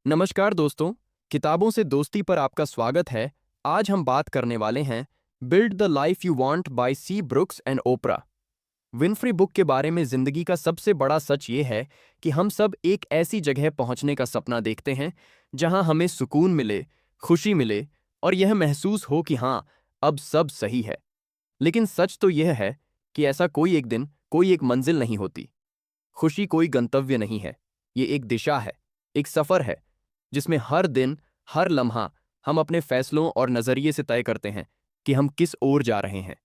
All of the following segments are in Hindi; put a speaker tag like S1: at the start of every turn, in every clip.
S1: नमस्कार दोस्तों, किताबों से दोस्ती पर आपका स्वागत है। आज हम बात करने वाले हैं build the life you want by C Brooks and Oprah Winfrey book के बारे में। जिंदगी का सबसे बड़ा सच ये है कि हम सब एक ऐसी जगह पहुंचने का सपना देखते हैं जहां हमें सुकून मिले, खुशी मिले और यह महसूस हो कि हाँ, अब सब सही है। लेकिन सच तो यह है कि ऐसा कोई एक दिन, कोई एक मंजिल नहीं होती। खुशी कोई गंतव्य नहीं है, ये एक दिशा है, एक सफर है जिसमें हर दिन, हर लम्हा हम अपने फैसलों और नजरिए से तय करते हैं कि हम किस ओर जा रहे हैं।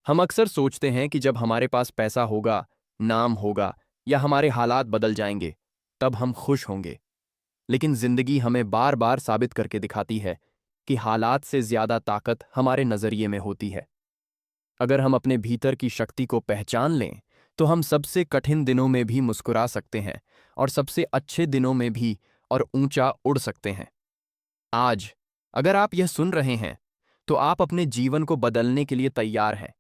S1: हम अक्सर सोचते हैं कि जब हमारे पास पैसा होगा, नाम होगा या हमारे हालात बदल जाएंगे, तब हम खुश होंगे। लेकिन जिंदगी हमें बार बार साबित करके दिखाती है कि हालात से ज्यादा ताकत हमारे नजरिए में होती है। अगर हम अपने भीतर की शक्ति को पहचान लें, तो हम सबसे कठिन दिनों में भी मुस्कुरा सकते हैं और सबसे अच्छे दिनों में भी और ऊंचा उड़ सकते हैं। आज अगर आप यह सुन रहे हैं, तो आप अपने जीवन को बदलने के लिए तैयार हैं।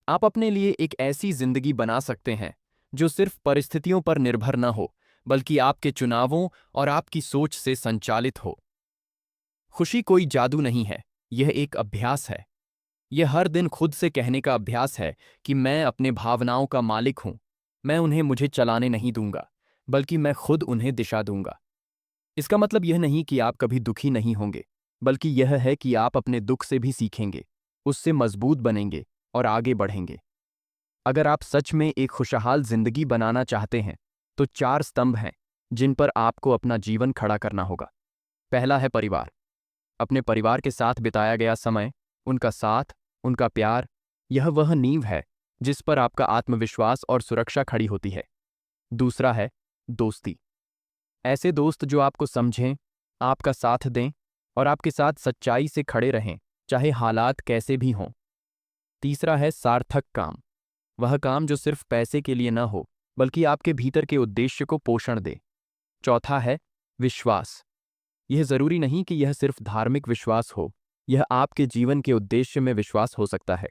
S1: आप अपने लिए एक ऐसी जिंदगी बना सकते हैं जो सिर्फ परिस्थितियों पर निर्भर न हो, बल्कि आपके चुनावों और आपकी सोच से संचालित हो। खुशी कोई जादू नहीं है, यह एक अभ्यास है। यह हर दिन खुद से कहने का अभ्यास है कि मैं अपने भावनाओं का मालिक हूं। मैं उन्हें मुझे चलाने नहीं दूंगा, बल्कि मैं खुद उन्हें दिशा दूंगा। इसका मतलब यह नहीं कि आप कभी दुखी नहीं होंगे, बल्कि यह है कि आप अपने दुख से भी सीखेंगे, उससे मजबूत बनेंगे और आगे बढ़ेंगे। अगर आप सच में एक खुशहाल जिंदगी बनाना चाहते हैं, तो 4 स्तंभ हैं जिन पर आपको अपना जीवन खड़ा करना होगा। पहला है परिवार। अपने परिवार के साथ बिताया गया समय, उनका साथ, उनका प्यार, यह वह नींव है जिस पर आपका आत्मविश्वास और सुरक्षा खड़ी होती है। दूसरा है दोस्ती। ऐसे दोस्त जो आपको समझें, आपका साथ दें और आपके साथ सच्चाई से खड़े रहें, चाहे हालात कैसे भी हों। तीसरा है सार्थक काम। वह काम जो सिर्फ पैसे के लिए न हो, बल्कि आपके भीतर के उद्देश्य को पोषण दे। चौथा है विश्वास। यह जरूरी नहीं कि यह सिर्फ धार्मिक विश्वास हो, यह आपके जीवन के उद्देश्य में विश्वास हो सकता है।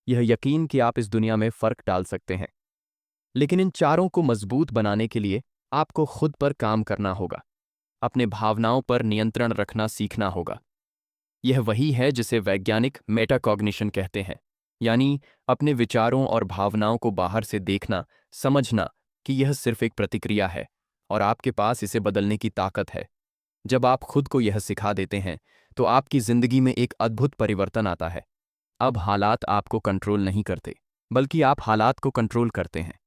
S1: यह यकीन कि आप इस दुनिया में फर्क डाल सकते हैं। लेकिन इन चारों को मजबूत बनाने के लिए आपको खुद पर काम करना होगा। अपने भावनाओं पर नियंत्रण रखना सीखना होगा। यह वही है जिसे वैज्ञानिक मेटाकॉग्निशन कहते हैं, यानी अपने विचारों और भावनाओं को बाहर से देखना, समझना कि यह सिर्फ एक प्रतिक्रिया है और आपके पास इसे बदलने की ताकत है। जब आप खुद को यह सिखा देते हैं, तो आपकी जिंदगी में एक अद्भुत परिवर्तन आता है। अब हालात आपको कंट्रोल नहीं करते, बल्कि आप हालात को कंट्रोल करते हैं।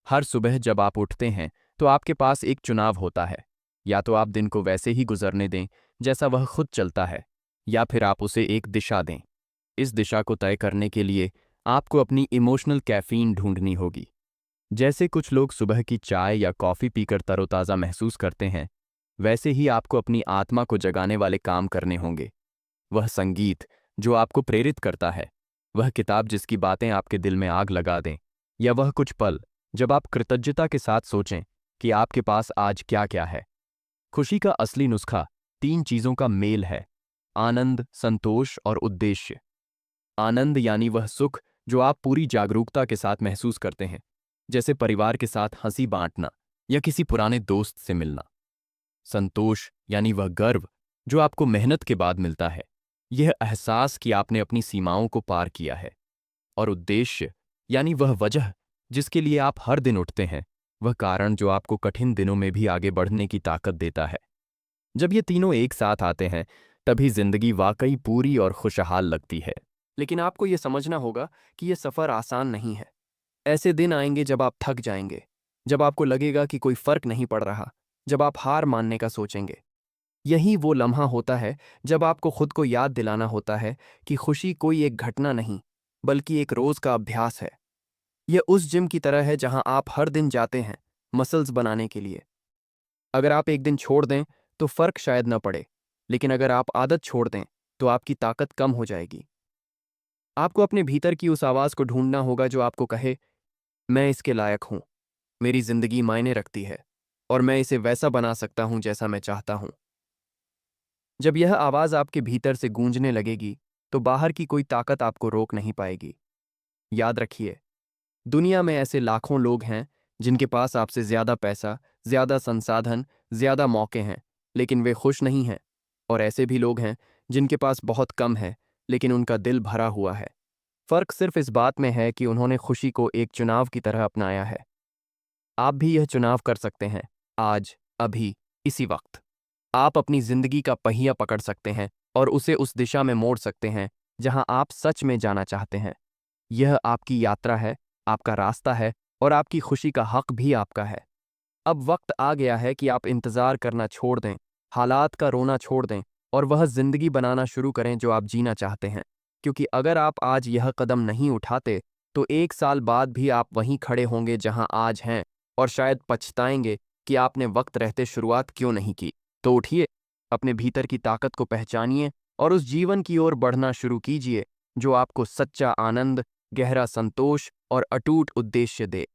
S1: हर सुबह जब आप उठते हैं, तो आपके पास एक चुनाव होता है। या तो आप दिन को वैसे ही गुजरने दें जैसा वह खुद चलता है, या फिर आप उसे एक दिशा दें। इस दिशा को तय करने के लिए आपको अपनी इमोशनल कैफीन ढूंढनी होगी। जैसे कुछ लोग सुबह की चाय या कॉफ़ी पीकर तरोताज़ा महसूस करते हैं, वैसे ही आपको अपनी आत्मा को जगाने वाले काम करने होंगे। वह संगीत जो आपको प्रेरित करता है, वह किताब जिसकी बातें आपके दिल में आग लगा दें, या वह कुछ पल जब आप कृतज्ञता के साथ सोचें कि आपके पास आज क्या क्या है। खुशी का असली नुस्खा 3 चीज़ों का मेल है: आनंद, संतोष और उद्देश्य। आनंद यानी वह सुख जो आप पूरी जागरूकता के साथ महसूस करते हैं, जैसे परिवार के साथ हंसी बांटना या किसी पुराने दोस्त से मिलना। संतोष यानी वह गर्व जो आपको मेहनत के बाद मिलता है, यह एहसास कि आपने अपनी सीमाओं को पार किया है। और उद्देश्य यानी वह वजह जिसके लिए आप हर दिन उठते हैं, वह कारण जो आपको कठिन दिनों में भी आगे बढ़ने की ताकत देता है। जब ये तीनों एक साथ आते हैं, तभी जिंदगी वाकई पूरी और खुशहाल लगती है। लेकिन आपको यह समझना होगा कि यह सफर आसान नहीं है। ऐसे दिन आएंगे जब आप थक जाएंगे, जब आपको लगेगा कि कोई फर्क नहीं पड़ रहा, जब आप हार मानने का सोचेंगे। यही वो लम्हा होता है जब आपको खुद को याद दिलाना होता है कि खुशी कोई एक घटना नहीं, बल्कि एक रोज का अभ्यास है। यह उस जिम की तरह है जहां आप हर दिन जाते हैं मसल्स बनाने के लिए। अगर आप एक दिन छोड़ दें, तो फर्क शायद न पड़े, लेकिन अगर आप आदत छोड़ दें, तो आपकी ताकत कम हो जाएगी। आपको अपने भीतर की उस आवाज को ढूंढना होगा जो आपको कहे, मैं इसके लायक हूं, मेरी जिंदगी मायने रखती है और मैं इसे वैसा बना सकता हूं जैसा मैं चाहता हूं। जब यह आवाज आपके भीतर से गूंजने लगेगी, तो बाहर की कोई ताकत आपको रोक नहीं पाएगी। याद रखिए, दुनिया में ऐसे लाखों लोग हैं जिनके पास आपसे ज्यादा पैसा, ज्यादा संसाधन, ज्यादा मौके हैं, लेकिन वे खुश नहीं हैं। और ऐसे भी लोग हैं जिनके पास बहुत कम है, लेकिन उनका दिल भरा हुआ है। फर्क सिर्फ इस बात में है कि उन्होंने खुशी को एक चुनाव की तरह अपनाया है। आप भी यह चुनाव कर सकते हैं, आज, अभी, इसी वक्त। आप अपनी जिंदगी का पहिया पकड़ सकते हैं और उसे उस दिशा में मोड़ सकते हैं जहां आप सच में जाना चाहते हैं। यह आपकी यात्रा है, आपका रास्ता है, और आपकी खुशी का हक भी आपका है। अब वक्त आ गया है कि आप इंतजार करना छोड़ दें, हालात का रोना छोड़ दें और वह जिंदगी बनाना शुरू करें जो आप जीना चाहते हैं। क्योंकि अगर आप आज यह कदम नहीं उठाते, तो 1 साल बाद भी आप वहीं खड़े होंगे जहां आज हैं, और शायद पछताएंगे कि आपने वक्त रहते शुरुआत क्यों नहीं की। तो उठिए, अपने भीतर की ताकत को पहचानिए और उस जीवन की ओर बढ़ना शुरू कीजिए जो आपको सच्चा आनंद, गहरा संतोष और अटूट उद्देश्य दे।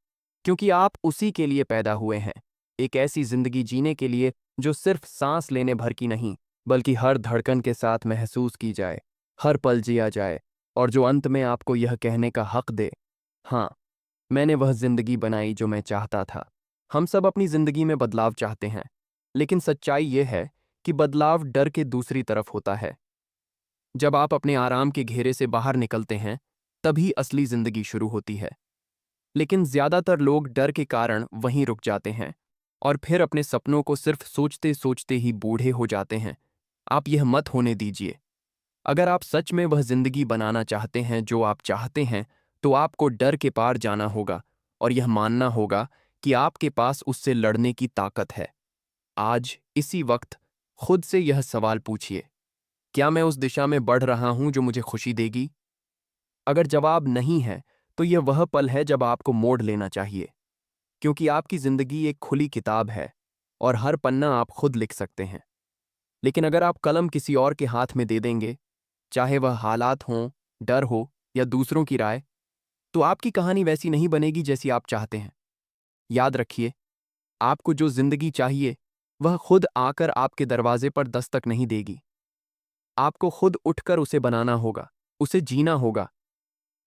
S1: क्योंकि आप उसी के लिए पैदा हुए हैं, एक ऐसी जिंदगी जीने के लिए जो सिर्फ सांस लेने भर की नहीं, बल्कि हर धड़कन के साथ महसूस की जाए, हर पल जिया जाए, और जो अंत में आपको यह कहने का हक दे, हाँ, मैंने वह जिंदगी बनाई जो मैं चाहता था। हम सब अपनी जिंदगी में बदलाव चाहते हैं, लेकिन सच्चाई यह है कि बदलाव डर के दूसरी तरफ होता है। जब आप अपने आराम के घेरे से बाहर निकलते हैं, तभी असली जिंदगी शुरू होती है। लेकिन ज्यादातर लोग डर के कारण वहीं रुक जाते हैं और फिर अपने सपनों को सिर्फ सोचते सोचते ही बूढ़े हो जाते हैं। आप यह मत होने दीजिए। अगर आप सच में वह जिंदगी बनाना चाहते हैं जो आप चाहते हैं, तो आपको डर के पार जाना होगा और यह मानना होगा कि आपके पास उससे लड़ने की ताकत है। आज, इसी वक्त, खुद से यह सवाल पूछिए, क्या मैं उस दिशा में बढ़ रहा हूं जो मुझे खुशी देगी? अगर जवाब नहीं है, तो यह वह पल है जब आपको मोड़ लेना चाहिए। क्योंकि आपकी जिंदगी एक खुली किताब है और हर पन्ना आप खुद लिख सकते हैं। लेकिन अगर आप कलम किसी और के हाथ में दे देंगे, चाहे वह हालात हों, डर हो या दूसरों की राय, तो आपकी कहानी वैसी नहीं बनेगी जैसी आप चाहते हैं। याद रखिए, आपको जो जिंदगी चाहिए, वह खुद आकर आपके दरवाजे पर दस्तक नहीं देगी। आपको खुद उठकर उसे बनाना होगा, उसे जीना होगा।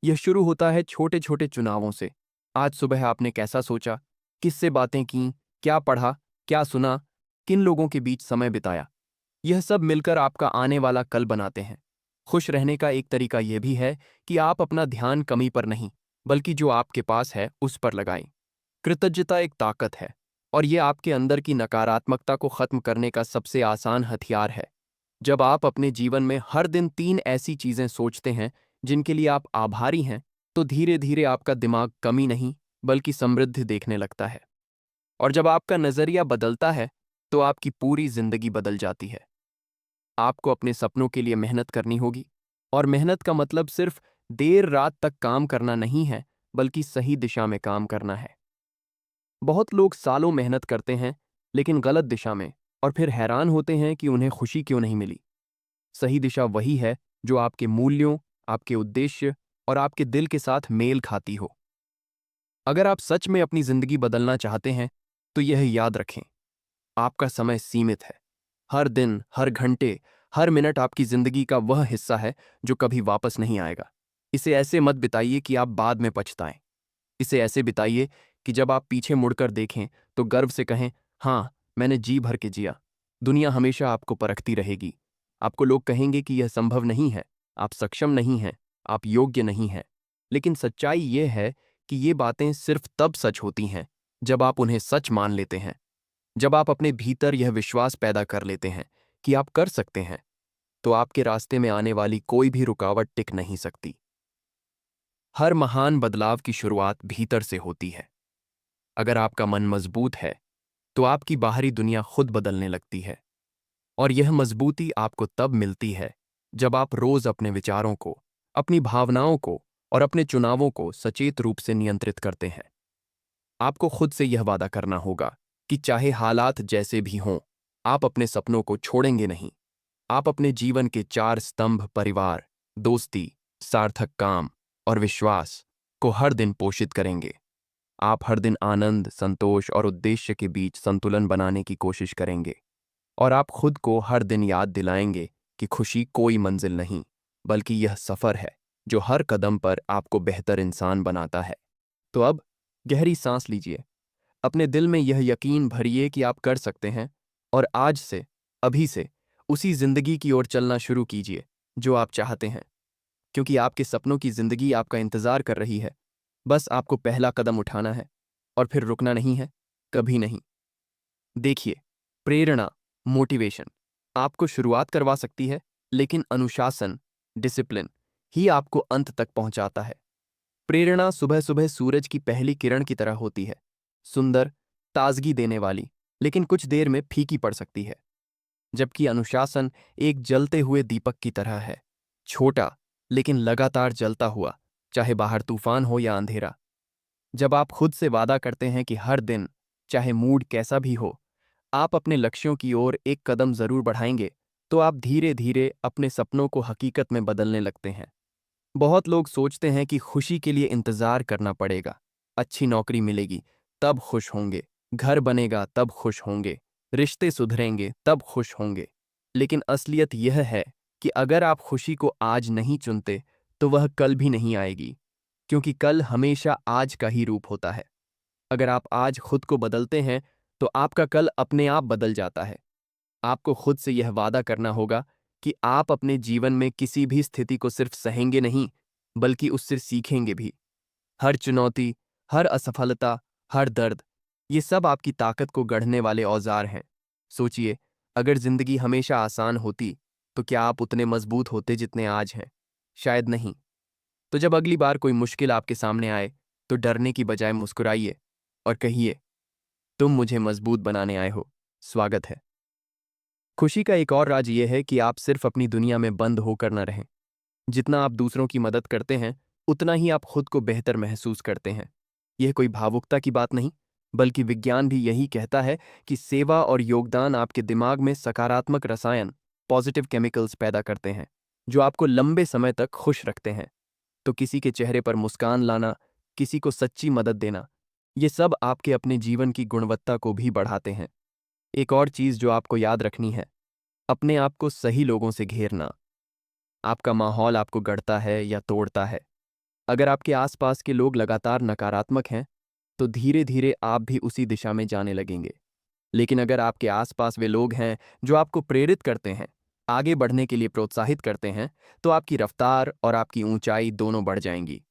S1: यह शुरू होता है छोटे छोटे चुनावों से। आज सुबह आपने कैसा सोचा, किससे बातें की, क्या पढ़ा, क्या सुना, किन लोगों के बीच समय बिताया। यह सब मिलकर आपका आने वाला कल बनाते हैं। खुश रहने का एक तरीका यह भी है कि आप अपना ध्यान कमी पर नहीं, बल्कि जो आपके पास है उस पर लगाएं। कृतज्ञता एक ताकत है, और यह आपके अंदर की नकारात्मकता को खत्म करने का सबसे आसान हथियार है। जब आप अपने जीवन में हर दिन 3 ऐसी चीजें सोचते हैं जिनके लिए आप आभारी हैं, तो धीरे धीरे आपका दिमाग कमी नहीं, बल्कि समृद्धि देखने लगता है। और जब आपका नजरिया बदलता है, तो आपकी पूरी जिंदगी बदल जाती है। आपको अपने सपनों के लिए मेहनत करनी होगी, और मेहनत का मतलब सिर्फ देर रात तक काम करना नहीं है, बल्कि सही दिशा में काम करना है। बहुत लोग सालों मेहनत करते हैं, लेकिन गलत दिशा में, और फिर हैरान होते हैं कि उन्हें खुशी क्यों नहीं मिली। सही दिशा वही है जो आपके मूल्यों, आपके उद्देश्य और आपके दिल के साथ मेल खाती हो। अगर आप सच में अपनी जिंदगी बदलना चाहते हैं, तो यह याद रखें, आपका समय सीमित है। हर दिन, हर घंटे, हर मिनट आपकी जिंदगी का वह हिस्सा है जो कभी वापस नहीं आएगा। इसे ऐसे मत बिताइए कि आप बाद में पछताएं। इसे ऐसे बिताइए कि जब आप पीछे मुड़कर देखें, तो गर्व से कहें, हाँ, मैंने जी भर के जिया। दुनिया हमेशा आपको परखती रहेगी। आपको लोग कहेंगे कि यह संभव नहीं है, आप सक्षम नहीं हैं, आप योग्य नहीं हैं। लेकिन सच्चाई यह है कि ये बातें सिर्फ तब सच होती हैं जब आप उन्हें सच मान लेते हैं। जब आप अपने भीतर यह विश्वास पैदा कर लेते हैं कि आप कर सकते हैं, तो आपके रास्ते में आने वाली कोई भी रुकावट टिक नहीं सकती। हर महान बदलाव की शुरुआत भीतर से होती है। अगर आपका मन मजबूत है, तो आपकी बाहरी दुनिया खुद बदलने लगती है। और यह मजबूती आपको तब मिलती है जब आप रोज अपने विचारों को, अपनी भावनाओं को और अपने चुनावों को सचेत रूप से नियंत्रित करते हैं। आपको खुद से यह वादा करना होगा कि चाहे हालात जैसे भी हों, आप अपने सपनों को छोड़ेंगे नहीं। आप अपने जीवन के 4 स्तंभ, परिवार, दोस्ती, सार्थक काम और विश्वास, को हर दिन पोषित करेंगे। आप हर दिन आनंद, संतोष और उद्देश्य के बीच संतुलन बनाने की कोशिश करेंगे। और आप खुद को हर दिन याद दिलाएंगे कि खुशी कोई मंजिल नहीं, बल्कि यह सफर है जो हर कदम पर आपको बेहतर इंसान बनाता है। तो अब गहरी सांस लीजिए, अपने दिल में यह यकीन भरिए कि आप कर सकते हैं, और आज से अभी से उसी जिंदगी की ओर चलना शुरू कीजिए जो आप चाहते हैं, क्योंकि आपके सपनों की जिंदगी आपका इंतजार कर रही है। बस आपको पहला कदम उठाना है और फिर रुकना नहीं है, कभी नहीं। देखिए, प्रेरणा, मोटिवेशन आपको शुरुआत करवा सकती है, लेकिन अनुशासन, डिसिप्लिन ही आपको अंत तक पहुंचाता है। प्रेरणा सुबह सुबह सूरज की पहली किरण की तरह होती है, सुंदर, ताजगी देने वाली, लेकिन कुछ देर में फीकी पड़ सकती है। जबकि अनुशासन एक जलते हुए दीपक की तरह है, छोटा लेकिन लगातार जलता हुआ, चाहे बाहर तूफान हो या अंधेरा। जब आप खुद से वादा करते हैं कि हर दिन, चाहे मूड कैसा भी हो, आप अपने लक्ष्यों की ओर एक कदम जरूर बढ़ाएंगे, तो आप धीरे धीरे अपने सपनों को हकीकत में बदलने लगते हैं। बहुत लोग सोचते हैं कि खुशी के लिए इंतजार करना पड़ेगा, अच्छी नौकरी मिलेगी तब खुश होंगे, घर बनेगा तब खुश होंगे, रिश्ते सुधरेंगे तब खुश होंगे। लेकिन असलियत यह है कि अगर आप खुशी को आज नहीं चुनते, तो वह कल भी नहीं आएगी, क्योंकि कल हमेशा आज का ही रूप होता है। अगर आप आज खुद को बदलते हैं, तो आपका कल अपने आप बदल जाता है। आपको खुद से यह वादा करना होगा कि आप अपने जीवन में किसी भी स्थिति को सिर्फ सहेंगे नहीं, बल्कि उससे सीखेंगे भी। हर चुनौती, हर असफलता, हर दर्द, ये सब आपकी ताकत को गढ़ने वाले औजार हैं। सोचिए, अगर जिंदगी हमेशा आसान होती, तो क्या आप उतने मजबूत होते जितने आज हैं? शायद नहीं। तो जब अगली बार कोई मुश्किल आपके सामने आए, तो डरने की बजाय मुस्कुराइए और कहिए, तुम मुझे मजबूत बनाने आए हो, स्वागत है। खुशी का एक और राज ये है कि आप सिर्फ अपनी दुनिया में बंद होकर न रहें। जितना आप दूसरों की मदद करते हैं, उतना ही आप खुद को बेहतर महसूस करते हैं। यह कोई भावुकता की बात नहीं, बल्कि विज्ञान भी यही कहता है कि सेवा और योगदान आपके दिमाग में सकारात्मक रसायन, पॉजिटिव केमिकल्स पैदा करते हैं, जो आपको लंबे समय तक खुश रखते हैं। तो किसी के चेहरे पर मुस्कान लाना, किसी को सच्ची मदद देना, ये सब आपके अपने जीवन की गुणवत्ता को भी बढ़ाते हैं। एक और चीज जो आपको याद रखनी है, अपने आप को सही लोगों से घेरना। आपका माहौल आपको गढ़ता है या तोड़ता है। अगर आपके आसपास के लोग लगातार नकारात्मक हैं, तो धीरे धीरे आप भी उसी दिशा में जाने लगेंगे। लेकिन अगर आपके आसपास वे लोग हैं जो आपको प्रेरित करते हैं, आगे बढ़ने के लिए प्रोत्साहित करते हैं, तो आपकी रफ्तार और आपकी ऊंचाई दोनों बढ़ जाएंगी।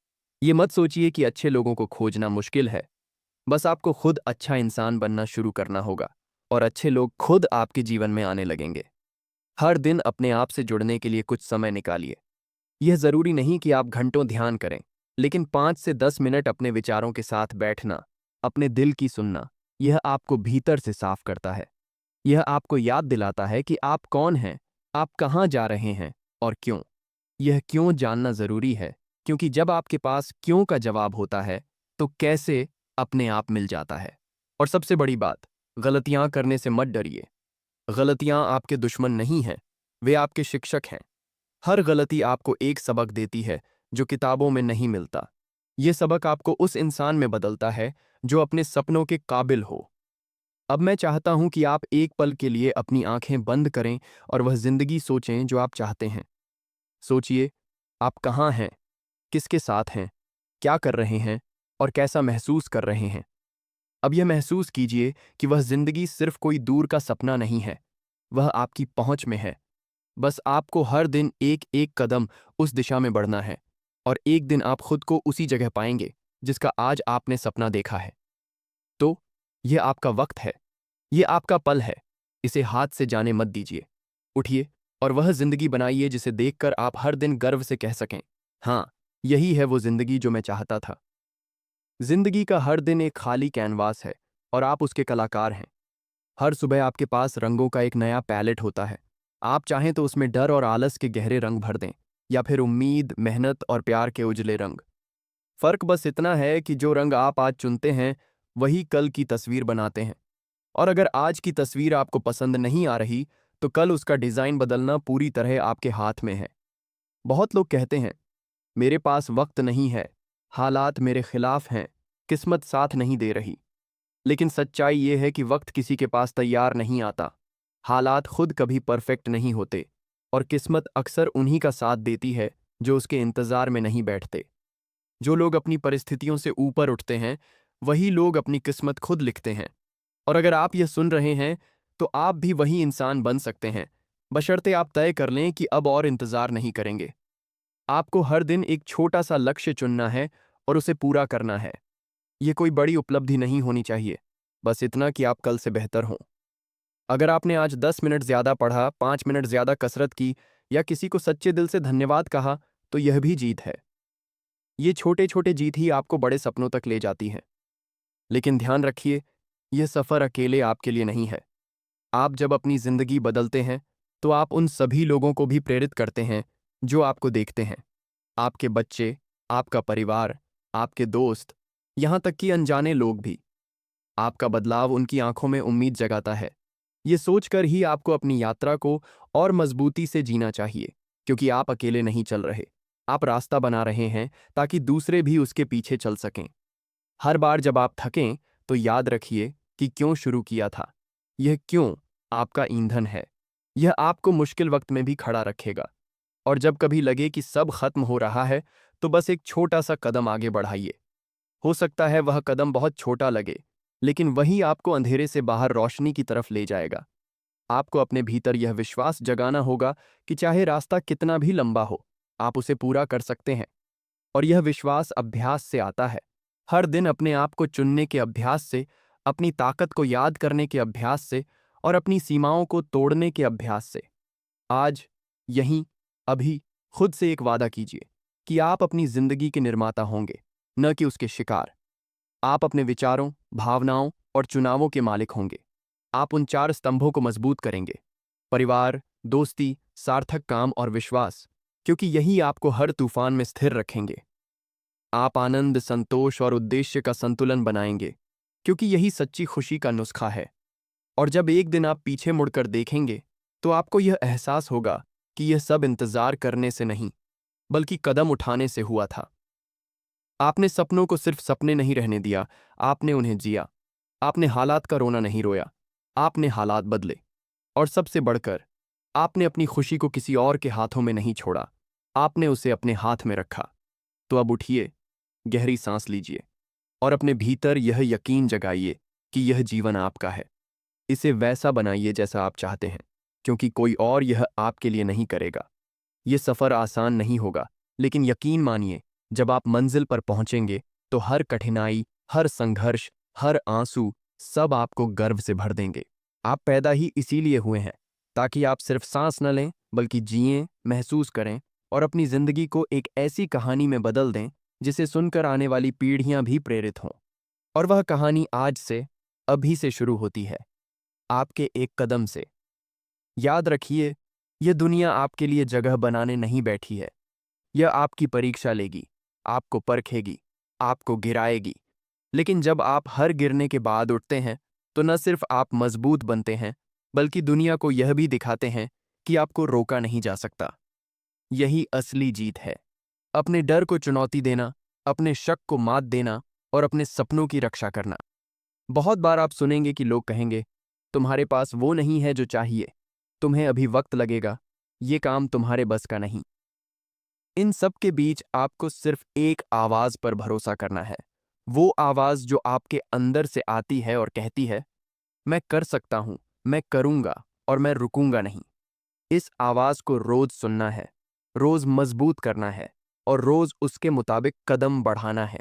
S1: ये मत सोचिए कि अच्छे लोगों को खोजना मुश्किल है। बस आपको खुद अच्छा इंसान बनना शुरू करना होगा, और अच्छे लोग खुद आपके जीवन में आने लगेंगे। हर दिन अपने आप से जुड़ने के लिए कुछ समय निकालिए। यह जरूरी नहीं कि आप घंटों ध्यान करें, लेकिन 5 से 10 मिनट अपने विचारों के साथ बैठना, अपने दिल की सुनना, यह आपको भीतर से साफ करता है। यह आपको याद दिलाता है कि आप कौन हैं, आप कहाँ जा रहे हैं और क्यों। यह क्यों जानना जरूरी है, क्योंकि जब आपके पास क्यों का जवाब होता है, तो कैसे अपने आप मिल जाता है। और सबसे बड़ी बात, गलतियां करने से मत डरिए। गलतियां आपके दुश्मन नहीं हैं, वे आपके शिक्षक हैं। हर गलती आपको एक सबक देती है जो किताबों में नहीं मिलता। यह सबक आपको उस इंसान में बदलता है जो अपने सपनों के काबिल हो। अब मैं चाहता हूं कि आप एक पल के लिए अपनी आंखें बंद करें और वह जिंदगी सोचें जो आप चाहते हैं। सोचिए, आप कहाँ हैं, किसके साथ हैं, क्या कर रहे हैं और कैसा महसूस कर रहे हैं। अब यह महसूस कीजिए कि वह जिंदगी सिर्फ कोई दूर का सपना नहीं है, वह आपकी पहुंच में है। बस आपको हर दिन एक एक कदम उस दिशा में बढ़ना है, और एक दिन आप खुद को उसी जगह पाएंगे जिसका आज आपने सपना देखा है। तो यह आपका वक्त है, यह आपका पल है। इसे हाथ से जाने मत दीजिए। उठिए और वह जिंदगी बनाइए जिसे देखकर आप हर दिन गर्व से कह सकें, हाँ, यही है वो जिंदगी जो मैं चाहता था। जिंदगी का हर दिन एक खाली कैनवास है, और आप उसके कलाकार हैं। हर सुबह आपके पास रंगों का एक नया पैलेट होता है। आप चाहें तो उसमें डर और आलस के गहरे रंग भर दें, या फिर उम्मीद, मेहनत और प्यार के उजले रंग। फर्क बस इतना है कि जो रंग आप आज चुनते हैं, वही कल की तस्वीर बनाते हैं। और अगर आज की तस्वीर आपको पसंद नहीं आ रही, तो कल उसका डिजाइन बदलना पूरी तरह आपके हाथ में है। बहुत लोग कहते हैं, मेरे पास वक्त नहीं है, हालात मेरे खिलाफ हैं, किस्मत साथ नहीं दे रही। लेकिन सच्चाई ये है कि वक्त किसी के पास तैयार नहीं आता। हालात खुद कभी परफेक्ट नहीं होते, और किस्मत अक्सर उन्हीं का साथ देती है जो उसके इंतजार में नहीं बैठते। जो लोग अपनी परिस्थितियों से ऊपर उठते हैं, वही लोग अपनी किस्मत खुद लिखते हैं। और अगर आप यह सुन रहे हैं, तो आप भी वही इंसान बन सकते हैं, बशर्ते आप तय कर लें कि अब और इंतजार नहीं करेंगे। आपको हर दिन एक छोटा सा लक्ष्य चुनना है और उसे पूरा करना है। यह कोई बड़ी उपलब्धि नहीं होनी चाहिए, बस इतना कि आप कल से बेहतर हों। अगर आपने आज 10 मिनट ज्यादा पढ़ा, 5 मिनट ज्यादा कसरत की या किसी को सच्चे दिल से धन्यवाद कहा, तो यह भी जीत है। ये छोटे छोटे जीत ही आपको बड़े सपनों तक ले जाती हैं। लेकिन ध्यान रखिए, यह सफर अकेले आपके लिए नहीं है। आप जब अपनी जिंदगी बदलते हैं, तो आप उन सभी लोगों को भी प्रेरित करते हैं जो आपको देखते हैं। आपके बच्चे, आपका परिवार, आपके दोस्त, यहां तक कि अनजाने लोग भी। आपका बदलाव उनकी आंखों में उम्मीद जगाता है। ये सोचकर ही आपको अपनी यात्रा को और मजबूती से जीना चाहिए, क्योंकि आप अकेले नहीं चल रहे। आप रास्ता बना रहे हैं ताकि दूसरे भी उसके पीछे चल सकें। हर बार जब आप थकें, तो याद रखिए कि क्यों शुरू किया था। यह क्यों आपका ईंधन है। यह आपको मुश्किल वक्त में भी खड़ा रखेगा। और जब कभी लगे कि सब खत्म हो रहा है, तो बस एक छोटा सा कदम आगे बढ़ाइए। हो सकता है वह कदम बहुत छोटा लगे, लेकिन वही आपको अंधेरे से बाहर रोशनी की तरफ ले जाएगा। आपको अपने भीतर यह विश्वास जगाना होगा कि चाहे रास्ता कितना भी लंबा हो, आप उसे पूरा कर सकते हैं। और यह विश्वास अभ्यास से आता है। हर दिन अपने आप को चुनने के अभ्यास से, अपनी ताकत को याद करने के अभ्यास से और अपनी सीमाओं को तोड़ने के अभ्यास से। आज, यहीं, अभी, खुद से एक वादा कीजिए कि आप अपनी जिंदगी के निर्माता होंगे, न कि उसके शिकार। आप अपने विचारों, भावनाओं और चुनावों के मालिक होंगे। आप उन 4 स्तंभों को मजबूत करेंगे: परिवार, दोस्ती, सार्थक काम और विश्वास, क्योंकि यही आपको हर तूफान में स्थिर रखेंगे। आप आनंद, संतोष और उद्देश्य का संतुलन बनाएंगे, क्योंकि यही सच्ची खुशी का नुस्खा है। और जब एक दिन आप पीछे मुड़कर देखेंगे, तो आपको यह एहसास होगा कि यह सब इंतजार करने से नहीं, बल्कि कदम उठाने से हुआ था। आपने सपनों को सिर्फ सपने नहीं रहने दिया, आपने उन्हें जिया। आपने हालात का रोना नहीं रोया, आपने हालात बदले। और सबसे बढ़कर, आपने अपनी खुशी को किसी और के हाथों में नहीं छोड़ा, आपने उसे अपने हाथ में रखा। तो अब उठिए, गहरी सांस लीजिए और अपने भीतर यह यकीन जगाइए कि यह जीवन आपका है। इसे वैसा बनाइए जैसा आप चाहते हैं, क्योंकि कोई और यह आपके लिए नहीं करेगा। यह सफ़र आसान नहीं होगा, लेकिन यकीन मानिए, जब आप मंजिल पर पहुंचेंगे, तो हर कठिनाई, हर संघर्ष, हर आंसू, सब आपको गर्व से भर देंगे। आप पैदा ही इसीलिए हुए हैं, ताकि आप सिर्फ सांस न लें, बल्कि जिएं, महसूस करें और अपनी जिंदगी को एक ऐसी कहानी में बदल दें जिसे सुनकर आने वाली पीढ़ियां भी प्रेरित हों। और वह कहानी आज से, अभी से शुरू होती है, आपके एक कदम से। याद रखिए, यह दुनिया आपके लिए जगह बनाने नहीं बैठी है। यह आपकी परीक्षा लेगी, आपको परखेगी, आपको गिराएगी। लेकिन जब आप हर गिरने के बाद उठते हैं, तो न सिर्फ आप मजबूत बनते हैं, बल्कि दुनिया को यह भी दिखाते हैं कि आपको रोका नहीं जा सकता। यही असली जीत है। अपने डर को चुनौती देना, अपने शक को मात देना और अपने सपनों की रक्षा करना। बहुत बार आप सुनेंगे कि लोग कहेंगे, तुम्हारे पास वो नहीं है जो चाहिए, तुम्हें अभी वक्त लगेगा, ये काम तुम्हारे बस का नहीं। इन सब के बीच आपको सिर्फ एक आवाज पर भरोसा करना है। वो आवाज जो आपके अंदर से आती है और कहती है, मैं कर सकता हूं, मैं करूंगा और मैं रुकूंगा नहीं। इस आवाज को रोज सुनना है, रोज मजबूत करना है और रोज उसके मुताबिक कदम बढ़ाना है।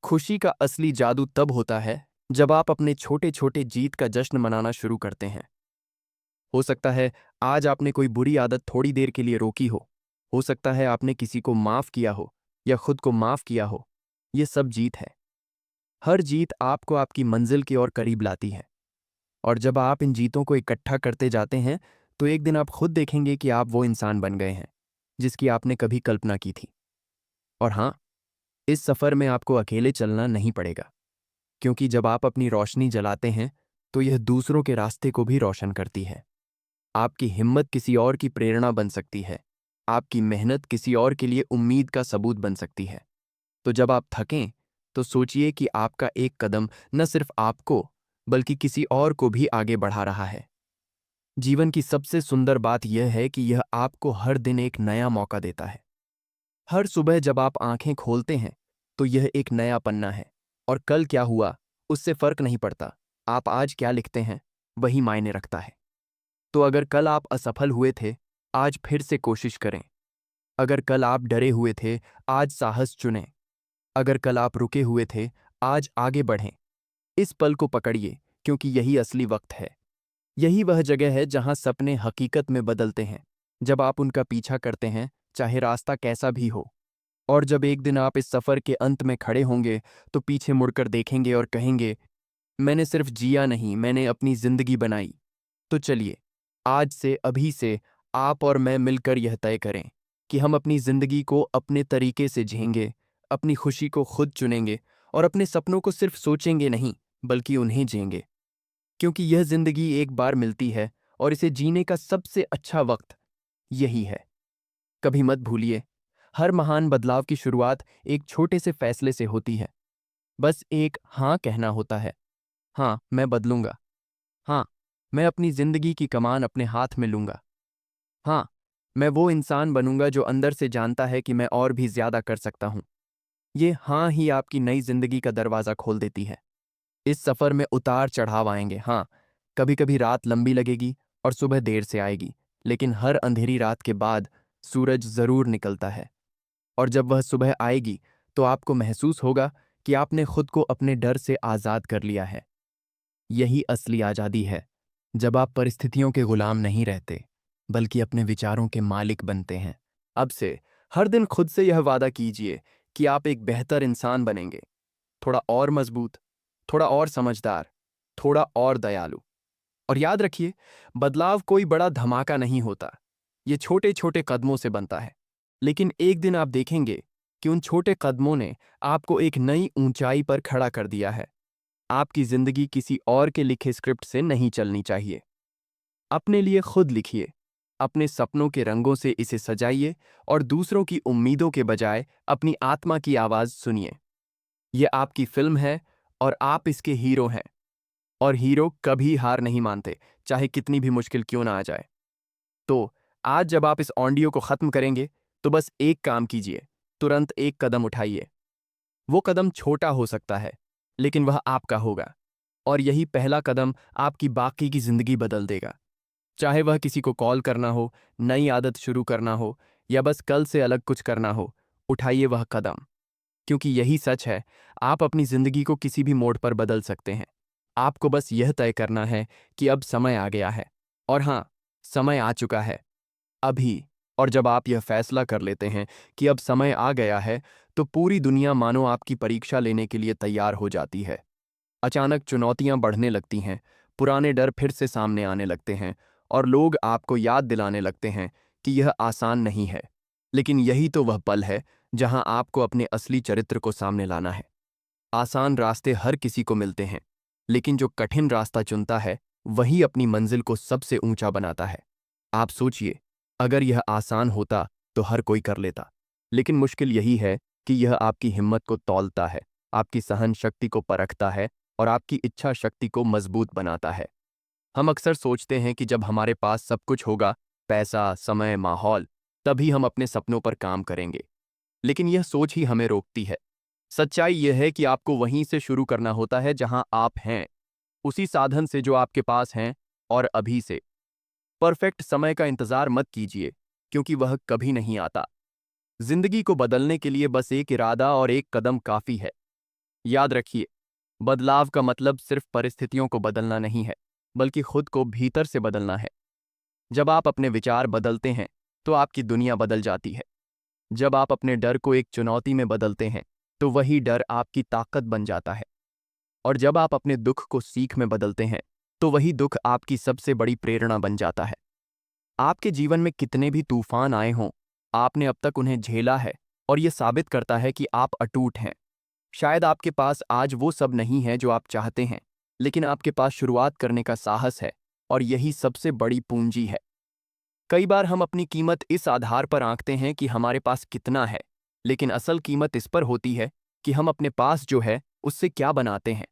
S1: खुशी का असली जादू तब होता है जब आप अपने छोटे छोटे जीत का जश्न मनाना शुरू करते हैं। हो सकता है आज आपने कोई बुरी आदत थोड़ी देर के लिए रोकी हो सकता है आपने किसी को माफ किया हो या खुद को माफ किया हो। यह सब जीत है। हर जीत आपको आपकी मंजिल की ओर करीब लाती है। और जब आप इन जीतों को इकट्ठा करते जाते हैं, तो एक दिन आप खुद देखेंगे कि आप वो इंसान बन गए हैं जिसकी आपने कभी कल्पना की थी। और हाँ, इस सफर में आपको अकेले चलना नहीं पड़ेगा, क्योंकि जब आप अपनी रोशनी जलाते हैं, तो यह दूसरों के रास्ते को भी रोशन करती है। आपकी हिम्मत किसी और की प्रेरणा बन सकती है, आपकी मेहनत किसी और के लिए उम्मीद का सबूत बन सकती है। तो जब आप थकें, तो सोचिए कि आपका एक कदम न सिर्फ आपको, बल्कि किसी और को भी आगे बढ़ा रहा है। जीवन की सबसे सुंदर बात यह है कि यह आपको हर दिन एक नया मौका देता है। हर सुबह जब आप आंखें खोलते हैं, तो यह एक नया पन्ना है। और कल क्या हुआ, उससे फर्क नहीं पड़ता। आप आज क्या लिखते हैं, वही मायने रखता है। तो अगर कल आप असफल हुए थे, आज फिर से कोशिश करें। अगर कल आप डरे हुए थे, आज साहस चुनें। अगर कल आप रुके हुए थे, आज आगे बढ़ें। इस पल को पकड़िए, क्योंकि यही असली वक्त है। यही वह जगह है जहां सपने हकीकत में बदलते हैं, जब आप उनका पीछा करते हैं, चाहे रास्ता कैसा भी हो। और जब एक दिन आप इस सफ़र के अंत में खड़े होंगे, तो पीछे मुड़कर देखेंगे और कहेंगे, मैंने सिर्फ जिया नहीं, मैंने अपनी ज़िंदगी बनाई। तो चलिए, आज से, अभी से, आप और मैं मिलकर यह तय करें कि हम अपनी ज़िंदगी को अपने तरीके से जिएंगे, अपनी खुशी को खुद चुनेंगे और अपने सपनों को सिर्फ सोचेंगे नहीं, बल्कि उन्हें जिएंगे। क्योंकि यह ज़िंदगी एक बार मिलती है और इसे जीने का सबसे अच्छा वक्त यही है। कभी मत भूलिए, हर महान बदलाव की शुरुआत एक छोटे से फैसले से होती है। बस एक हाँ कहना होता है। हाँ, मैं बदलूंगा। हाँ, मैं अपनी जिंदगी की कमान अपने हाथ में लूंगा। हाँ, मैं वो इंसान बनूंगा जो अंदर से जानता है कि मैं और भी ज्यादा कर सकता हूं। ये हाँ ही आपकी नई जिंदगी का दरवाजा खोल देती है। इस सफर में उतार चढ़ाव आएंगे, हाँ। कभी कभी रात लंबी लगेगी और सुबह देर से आएगी, लेकिन हर अंधेरी रात के बाद सूरज जरूर निकलता है। और जब वह सुबह आएगी, तो आपको महसूस होगा कि आपने खुद को अपने डर से आज़ाद कर लिया है। यही असली आज़ादी है, जब आप परिस्थितियों के गुलाम नहीं रहते, बल्कि अपने विचारों के मालिक बनते हैं। अब से हर दिन खुद से यह वादा कीजिए कि आप एक बेहतर इंसान बनेंगे, थोड़ा और मजबूत, थोड़ा और समझदार, थोड़ा और दयालु। और याद रखिए, बदलाव कोई बड़ा धमाका नहीं होता, ये छोटे छोटे कदमों से बनता है। लेकिन एक दिन आप देखेंगे कि उन छोटे कदमों ने आपको एक नई ऊंचाई पर खड़ा कर दिया है। आपकी जिंदगी किसी और के लिखे स्क्रिप्ट से नहीं चलनी चाहिए। अपने लिए खुद लिखिए, अपने सपनों के रंगों से इसे सजाइए और दूसरों की उम्मीदों के बजाय अपनी आत्मा की आवाज सुनिए। यह आपकी फिल्म है और आप इसके हीरो हैं। और हीरो कभी हार नहीं मानते, चाहे कितनी भी मुश्किल क्यों ना आ जाए। तो आज जब आप इस ऑडियो को खत्म करेंगे, तो बस एक काम कीजिए, तुरंत एक कदम उठाइए। वो कदम छोटा हो सकता है, लेकिन वह आपका होगा। और यही पहला कदम आपकी बाकी की जिंदगी बदल देगा। चाहे वह किसी को कॉल करना हो, नई आदत शुरू करना हो, या बस कल से अलग कुछ करना हो, उठाइए वह कदम। क्योंकि यही सच है, आप अपनी जिंदगी को किसी भी मोड़ पर बदल सकते हैं। आपको बस यह तय करना है कि अब समय आ गया है। और हाँ, समय आ चुका है, अभी। और जब आप यह फैसला कर लेते हैं कि अब समय आ गया है, तो पूरी दुनिया मानो आपकी परीक्षा लेने के लिए तैयार हो जाती है। अचानक चुनौतियां बढ़ने लगती हैं, पुराने डर फिर से सामने आने लगते हैं, और लोग आपको याद दिलाने लगते हैं कि यह आसान नहीं है। लेकिन यही तो वह पल है जहां आपको अपने असली चरित्र को सामने लाना है। आसान रास्ते हर किसी को मिलते हैं, लेकिन जो कठिन रास्ता चुनता है, वही अपनी मंजिल को सबसे ऊंचा बनाता है। आप सोचिए, अगर यह आसान होता तो हर कोई कर लेता। लेकिन मुश्किल यही है कि यह आपकी हिम्मत को तौलता है, आपकी सहन शक्ति को परखता है और आपकी इच्छा शक्ति को मजबूत बनाता है। हम अक्सर सोचते हैं कि जब हमारे पास सब कुछ होगा, पैसा, समय, माहौल, तभी हम अपने सपनों पर काम करेंगे। लेकिन यह सोच ही हमें रोकती है। सच्चाई यह है कि आपको वहीं से शुरू करना होता है जहां आप हैं, उसी साधन से जो आपके पास हैं, और अभी से। परफेक्ट समय का इंतजार मत कीजिए, क्योंकि वह कभी नहीं आता। जिंदगी को बदलने के लिए बस एक इरादा और एक कदम काफी है। याद रखिए, बदलाव का मतलब सिर्फ परिस्थितियों को बदलना नहीं है, बल्कि खुद को भीतर से बदलना है। जब आप अपने विचार बदलते हैं, तो आपकी दुनिया बदल जाती है। जब आप अपने डर को एक चुनौती में बदलते हैं, तो वही डर आपकी ताकत बन जाता है। और जब आप अपने दुख को सीख में बदलते हैं, तो वही दुख आपकी सबसे बड़ी प्रेरणा बन जाता है। आपके जीवन में कितने भी तूफान आए हों, आपने अब तक उन्हें झेला है, और यह साबित करता है कि आप अटूट हैं। शायद आपके पास आज वो सब नहीं है जो आप चाहते हैं, लेकिन आपके पास शुरुआत करने का साहस है, और यही सबसे बड़ी पूंजी है। कई बार हम अपनी कीमत इस आधार पर आंकते हैं कि हमारे पास कितना है, लेकिन असल कीमत इस पर होती है कि हम अपने पास जो है उससे क्या बनाते हैं।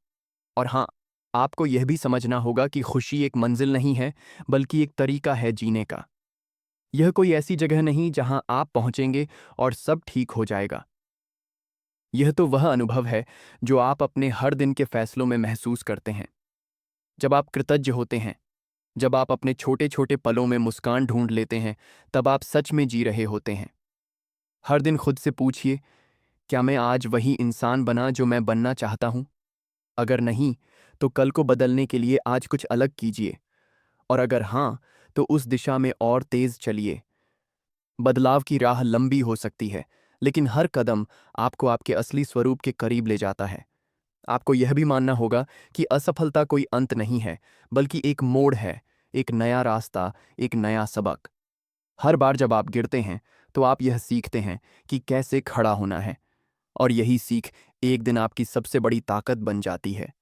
S1: और हाँ, आपको यह भी समझना होगा कि खुशी एक मंजिल नहीं है, बल्कि एक तरीका है जीने का। यह कोई ऐसी जगह नहीं जहां आप पहुंचेंगे और सब ठीक हो जाएगा। यह तो वह अनुभव है जो आप अपने हर दिन के फैसलों में महसूस करते हैं। जब आप कृतज्ञ होते हैं, जब आप अपने छोटे छोटे पलों में मुस्कान ढूंढ लेते हैं, तब आप सच में जी रहे होते हैं। हर दिन खुद से पूछिए, क्या मैं आज वही इंसान बना जो मैं बनना चाहता हूं? अगर नहीं, तो कल को बदलने के लिए आज कुछ अलग कीजिए। और अगर हाँ, तो उस दिशा में और तेज चलिए। बदलाव की राह लंबी हो सकती है, लेकिन हर कदम आपको आपके असली स्वरूप के करीब ले जाता है। आपको यह भी मानना होगा कि असफलता कोई अंत नहीं है, बल्कि एक मोड़ है, एक नया रास्ता, एक नया सबक। हर बार जब आप गिरते हैं, तो आप यह सीखते हैं कि कैसे खड़ा होना है, और यही सीख एक दिन आपकी सबसे बड़ी ताकत बन जाती है।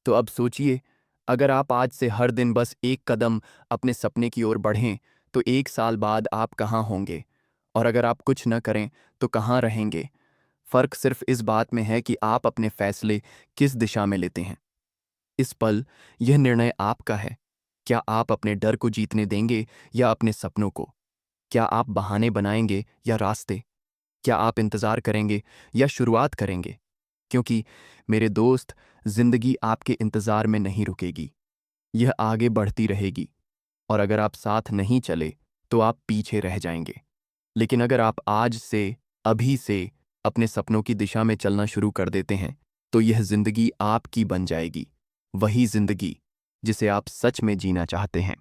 S1: तो अब सोचिए, अगर आप आज से हर दिन बस एक कदम अपने सपने की ओर बढ़ें, तो एक साल बाद आप कहाँ होंगे? और अगर आप कुछ न करें, तो कहाँ रहेंगे? फर्क सिर्फ इस बात में है कि आप अपने फैसले किस दिशा में लेते हैं। इस पल यह निर्णय आपका है। क्या आप अपने डर को जीतने देंगे या अपने सपनों को? क्या आप बहाने बनाएंगे या रास्ते? क्या आप इंतजार करेंगे या शुरुआत करेंगे? क्योंकि मेरे दोस्त, जिंदगी आपके इंतजार में नहीं रुकेगी। यह आगे बढ़ती रहेगी। और अगर आप साथ नहीं चले, तो आप पीछे रह जाएंगे। लेकिन अगर आप आज से, अभी से अपने सपनों की दिशा में चलना शुरू कर देते हैं, तो यह जिंदगी आपकी बन जाएगी। वही जिंदगी जिसे आप सच में जीना चाहते हैं।